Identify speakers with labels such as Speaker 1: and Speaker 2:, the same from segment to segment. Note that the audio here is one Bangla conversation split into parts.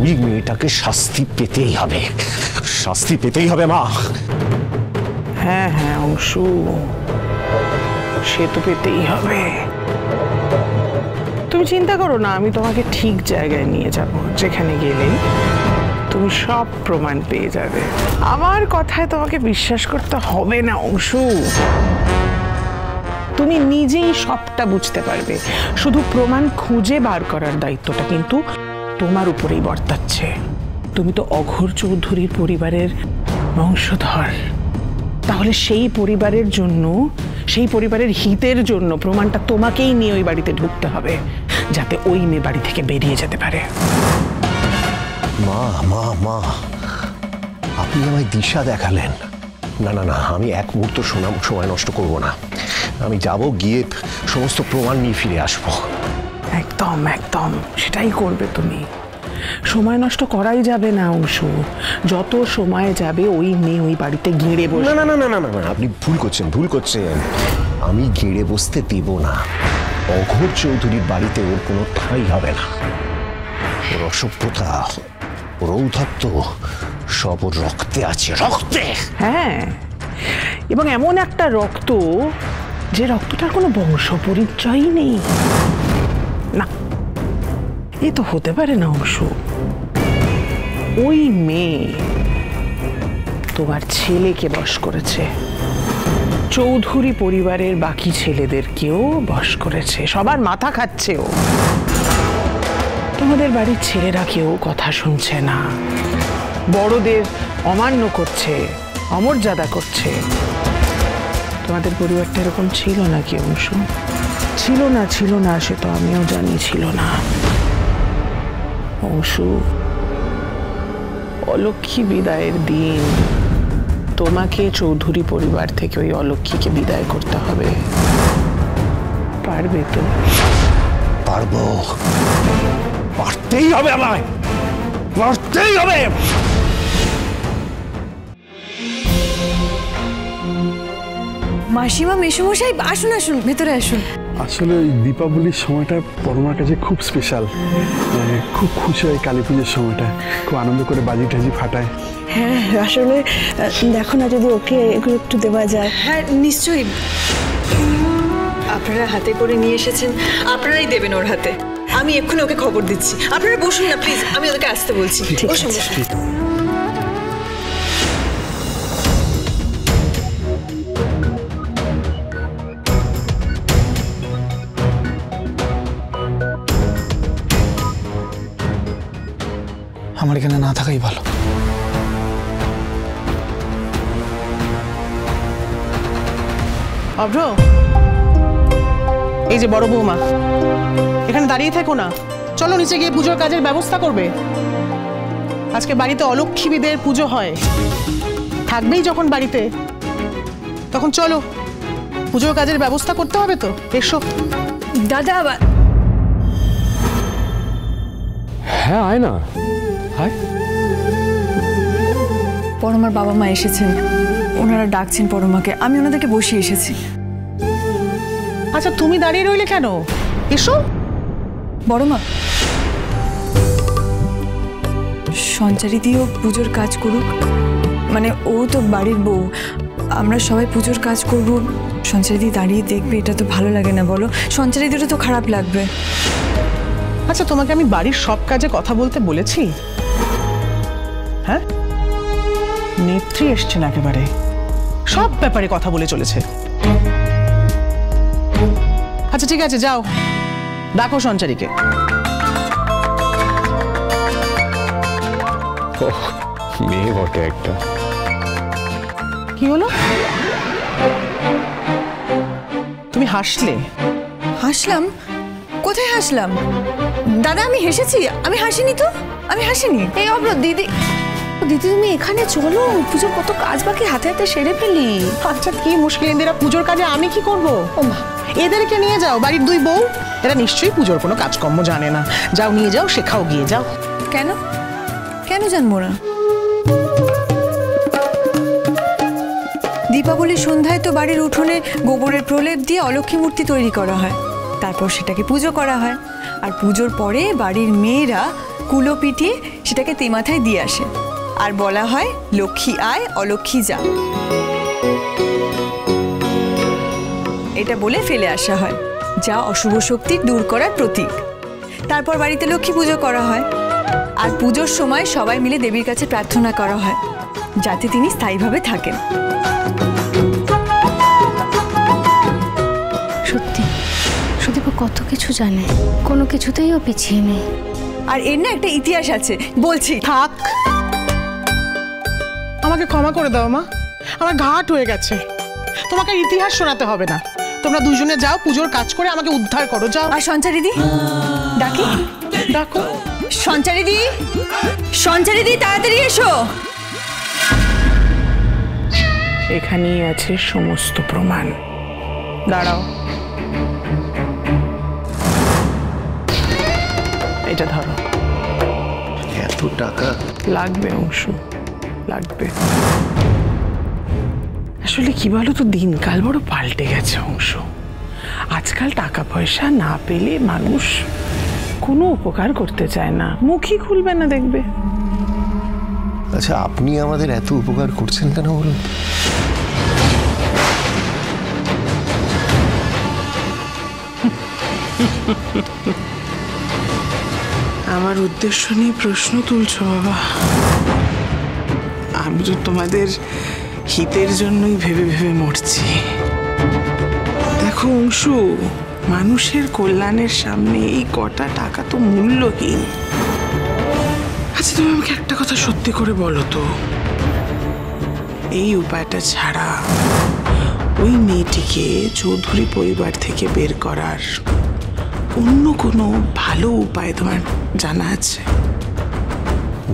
Speaker 1: ওই মেয়েটাকে শাস্তি পেতেই হবে, শাস্তি পেতেই হবে মা।
Speaker 2: হ্যাঁ হ্যাঁ অংশু, সে তো পেতেই হবে। তুমি চিন্তা করো না, আমি তোমাকে ঠিক জায়গায় নিয়ে যাব, যেখানে গেলে তুমি সব প্রমাণ পেয়ে যাবে। আমার কথায় তোমাকে বিশ্বাস করতে হবে না অংশু, তুমি নিজেই সবটা বুঝতে পারবে। শুধু প্রমাণ খুঁজে বার করার দায়িত্বটা কিন্তু তোমার উপরেই বর্তাচ্ছে। তুমি তো অঘোর চৌধুরীর পরিবারের বংশধর, তাহলে সেই পরিবারের জন্য, সেই পরিবারের হিতের জন্য প্রমাণটা তোমাকেই নিয়ে ওই বাড়িতে ঢুকতে হবে, যাতে ওই মেয়ে বাড়ি থেকে বেরিয়ে যেতে পারে।
Speaker 1: মা মা মা, আপনি আমায় দিশা দেখালেন। না না না, আমি এক মুহূর্ত সময় নষ্ট করব না। আমি যাব, গিয়ে সমস্ত প্রমাণ নিয়ে ফিরে আসবো।
Speaker 2: একদম একদম সেটাই করবে তুমি। সময় নষ্ট করাই যাবে না অংশু, যত সময় যাবে ওই মেয়ে ওই বাড়িতে গেঁড়ে বসে।
Speaker 1: না না না না না না, আপনি ভুল করছেন, ভুল করছেন। আমি গেঁড়ে বসতে দেব না। অঘোর চৌধুরীর বাড়িতে ওর কোনো ঠাঁই হবে না। ওর অসভ্যতা, ওর ঔদ্ধত্য সব ওর রক্তে আছে, রক্তে।
Speaker 2: হ্যাঁ, এবং এমন একটা রক্ত যে রক্তটার কোনো বংশ পরিচয়ই নেই। না, এ তো হতে পারে না অংশু। ওই মেয়ে তোমার ছেলেকে বশ করেছে, চৌধুরী পরিবারের বাকি ছেলেদেরকেও বশ করেছে, সবার মাথা খাচ্ছে ও। তোমাদের বাড়ির ছেলেরা কেউ কথা শুনছে না, বড়দের অমান্য করছে, অমর্যাদা করছে। তোমাদের পরিবারটা এরকম ছিল না কি অংশু? ছিল না, ছিল না, সে তো আমিও জানি ছিল না অংশু। অলক্ষ্মী বিদায়ের দিন তোমাকে চৌধুরী পরিবার থেকে ওই অলক্ষ্মীকে বিদায় করতে হবে। পারবে তো?
Speaker 1: পারবো, পারতেই হবে, আমায় পারতেই হবে।
Speaker 3: মাসিমা, মেসোমশাই, আসুন আসুন, ভেতরে আসুন।
Speaker 4: আসলে ওই দীপাবলির সময়টা পরমার কাছে খুব স্পেশাল, খুব খুশি হয় কালী পুজোর সময়টা, খুব আনন্দ করে বাজি টাজি ফাটায়।
Speaker 5: হ্যাঁ আসলে দেখো না, যদি ওকে এগুলো একটু দেওয়া যায়।
Speaker 3: হ্যাঁ নিশ্চয়ই, আপনারা হাতে করে নিয়ে এসেছেন, আপনারাই দেবেন ওর হাতে। আমি এক্ষুনি ওকে খবর দিচ্ছি। আপনারা বসুন না প্লিজ, আমি ওদেরকে আসতে বলছি। বসুন বসুন।
Speaker 6: আমার এখানে না থাকাই ভালো।
Speaker 2: অভ্র, এই যে বড় বৌমা, এখানে দাঁড়িয়ে থেকো না, চলো নিচে গিয়ে পুজোর কাজের ব্যবস্থা করবে। আজকে বাড়িতে অলক্ষ্মী বিদের পুজো হয়, থাকবেই যখন বাড়িতে, তখন চলো পুজোর কাজের ব্যবস্থা করতে হবে তো। এসো
Speaker 3: দাদা। আবার
Speaker 7: হ্যাঁ আয় না, আয়।
Speaker 3: পরমার বাবা মা এসেছেন, ওনারা ডাকছেন পরমাকে, আমি ওনাদেরকে বসিয়ে এসেছি।
Speaker 2: আচ্ছা তুমি দাঁড়িয়ে রইলে কেন? এসো।
Speaker 3: বড়মা, সঞ্চারী দিও পুজোর কাজ করুক, মানে ও তো বাড়ির বউ, আমরা সবাই পুজোর কাজ করব, সঞ্চারী দি দাঁড়িয়ে দেখবে, এটা তো ভালো লাগে না বলো? সঞ্চারী দিও তো খারাপ লাগবে।
Speaker 2: আচ্ছা তোমাকে আমি বাড়ির সব কাজে কথা বলতে বলেছি? হ্যাঁ, নেত্রী এসছেন, একেবারে সব ব্যাপারে কথা বলে চলেছে। আচ্ছা ঠিক আছে, যাও ডাকো সঞ্চারীকে।
Speaker 7: মেয়ে বটে একটা।
Speaker 2: কি হলো? তুমি হাসলে?
Speaker 3: হাসলাম? কোথায় হাসলাম দাদা? আমি হেসেছি? আমি হাসিনি তো, আমি হাসিনি।
Speaker 5: এই অভ্র, দিদি দিদি তুমি এখানে চলো, পুজোর কত কাজ বাকি, হাতে হাতে সেরে ফেলি।
Speaker 2: আচ্ছা কি মুশকিল, এরা পুজোর কাজে আমি কি করবো? এদেরকে নিয়ে যাও, বাড়ির দুই বউ, এরা নিশ্চয়ই পুজোর কোনো কাজকর্ম জানে না। যাও নিয়ে যাও, শেখাও গিয়ে, যাও।
Speaker 3: কেন কেন জানবো না? দীপাবলির সন্ধ্যায় তো বাড়ির উঠোনে গোবরের প্রলেপ দিয়ে অলক্ষ্মী মূর্তি তৈরি করা হয়, তারপর সেটাকে পুজো করা হয়, আর পুজোর পরে বাড়ির মেয়েরা কুলো পিটিয়ে সেটাকে তেমাথায় দিয়ে আসে, আর বলা হয় লক্ষ্মী আয় অলক্ষ্মী যা। এটা বলে ফেলে আসা হয়, যা অশুভ শক্তি দূর করার প্রতীক। তারপর বাড়িতে লক্ষ্মী পুজো করা হয়, আর পুজোর সময় সবাই মিলে দেবীর কাছে প্রার্থনা করা হয় যাতে তিনি স্থায়ীভাবে থাকেন।
Speaker 5: সত্যি সুদীপ কত কিছু জানে, কোনো কিছুতেই ও পিছিয়ে নেই।
Speaker 3: আর এর না একটা ইতিহাস আছে, বলছি।
Speaker 2: থাক, আমাকে ক্ষমা করে দাও মা, আমার ঘাট হয়ে গেছে। তোমাকে ইতিহাস শোনাতে হবে না, তোমরা দুজনে যাও পুজোর কাজ করে আমাকে উদ্ধার করো, যাও।
Speaker 3: আর সঞ্চারিদি ডাকি,
Speaker 2: ডাকো।
Speaker 3: সঞ্চারিদি, সঞ্চারিদি তাড়াতাড়ি এসো।
Speaker 2: এখানেই আছে সমস্ত প্রমাণ, দাঁড়াও। এটা ধরো।
Speaker 1: এত টাকা
Speaker 2: লাগবে অংশু, লাগবে। আসলে কি বলো তো, দিনকাল বড় পাল্টে গেছে অংশু। আজকাল টাকা পয়সা না পেলে মানুষ কোনো উপকার করতে চায় না, মুখই খুলবে না, দেখবে।
Speaker 1: আচ্ছা, আপনি আমাদের এত উপকার করছেন কেন বলুন?
Speaker 2: আমার উদ্দেশ্য নিয়ে প্রশ্ন তুলছো বাবা? আমি তো তোমাদের হিতের জন্যই ভেবে ভেবে মরছি। দেখো অংশু, মানুষের কল্যাণের সামনে এই কটা টাকা তো মূল্যহীন। আচ্ছা, তুমি আমাকে একটা কথা সত্যি করে বলো তো, এই উপায়টা ছাড়া ওই মেয়েটিকে চৌধুরী পরিবার থেকে বের করার অন্য কোনো ভালো উপায় তোমার জানা আছে?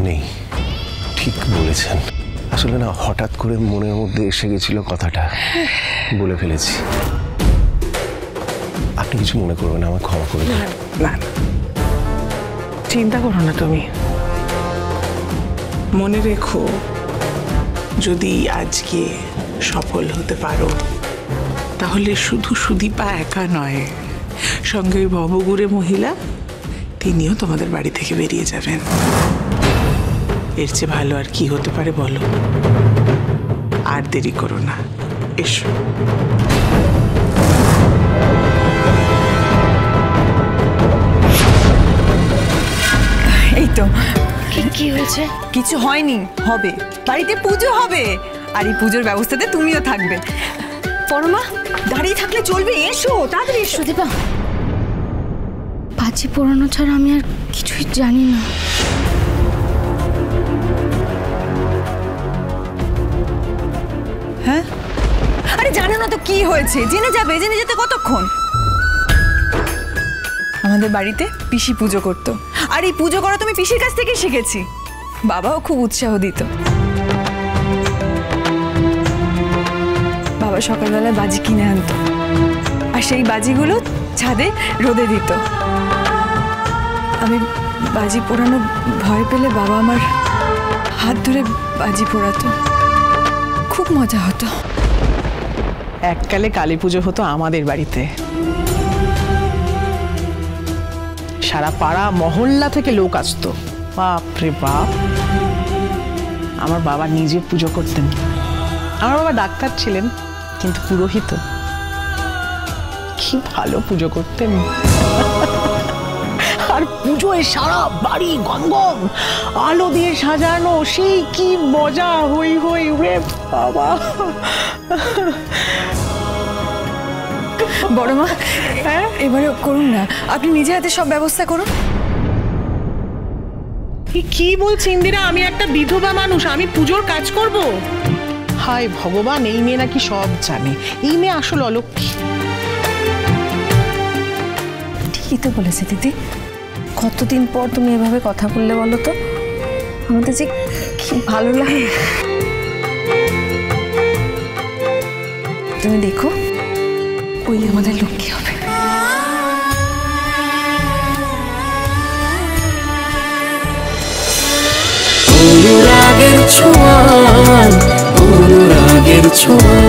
Speaker 1: নেই, ঠিক বলেছেন। আসলে না, হঠাৎ করে মনের মধ্যে এসে গেছিল কথাটা, বলে ফেলেছি। আপনি কিছু মনে করবেন না, আমার ক্ষমা করে দিন।
Speaker 2: না, চিন্তা করো না তুমি। মনে রেখো, যদি আজকে সফল হতে পারো তাহলে শুধু সুদীপা একা নয়, সঙ্গে ওই ভবঘুরে মহিলা, তিনিও তোমাদের বাড়ি থেকে বেরিয়ে যাবেন। এর চেয়ে ভালো আর কি হতে পারে বলো? আর দেরি করো না, এসো।
Speaker 3: এই তো।
Speaker 5: কি হয়েছে?
Speaker 3: কিছু হয়নি, হবে। বাড়িতে পুজো হবে, আর এই পুজোর ব্যবস্থাতে তুমিও থাকবে।
Speaker 5: পরমা,
Speaker 3: দাঁড়িয়ে থাকলে চলবে, এসো তাড়াতাড়ি এসো।
Speaker 5: সুদীপা, বাজি পোড়ানো ছাড়া আমি আর কিছুই জানি না।
Speaker 3: হ্যাঁ, আরে জানো না তো কি হয়েছে, জেনে যাবে, জেনে যেতে কতক্ষণ। আমাদের বাড়িতে পিসি পুজো করতো, আর এই পুজো করা তুমি পিসির কাছ থেকেই শিখেছি। বাবাও খুব উৎসাহ দিত। বাবা সকালবেলায় বাজি কিনে আনতো, আর সেই বাজিগুলো ছাদে রোদে দিত। আমি বাজি পোড়ানো ভয় পেলে বাবা আমার হাত ধরে বাজি পোড়াতো, খুব মজা হতো।
Speaker 2: এককালে কালী পুজো হতো আমাদের বাড়িতে, সারা পাড়া মহল্লা থেকে লোক আসতো। বাপ রে বাপ, আমার বাবা নিজে পুজো করতেন। আমার বাবা ডাক্তার ছিলেন, কিন্তু পুরোহিত। কি ভালো পুজো করতেন। আর পুজোয় সারা বাড়ি গমগম আলো দিয়ে সাজানো, সেই কি মজা, হই হই রে বাবা।
Speaker 3: বড় মা, হ্যাঁ এবারে করুন না, আপনি নিজে হাতে সব ব্যবস্থা করুন।
Speaker 2: কি বলছি ইন্দিরা, আমি একটা বিধবা মানুষ, আমি পুজোর কাজ করব? হায় ভগবান, এই মেয়ে নাকি সব জানে। এই মেয়ে আসল অলক্ষ্মী।
Speaker 5: ঠিকই তো বলেছে দিদি, কতদিন পর তুমি এভাবে কথা বললে বলো তো, আমাদের যে কি ভালো লাগে। তুমি দেখো, ওই আমাদের লক্ষ্মী হবে।
Speaker 6: অনুরাগের ছোঁয়া, অনুরাগের ছোঁয়া।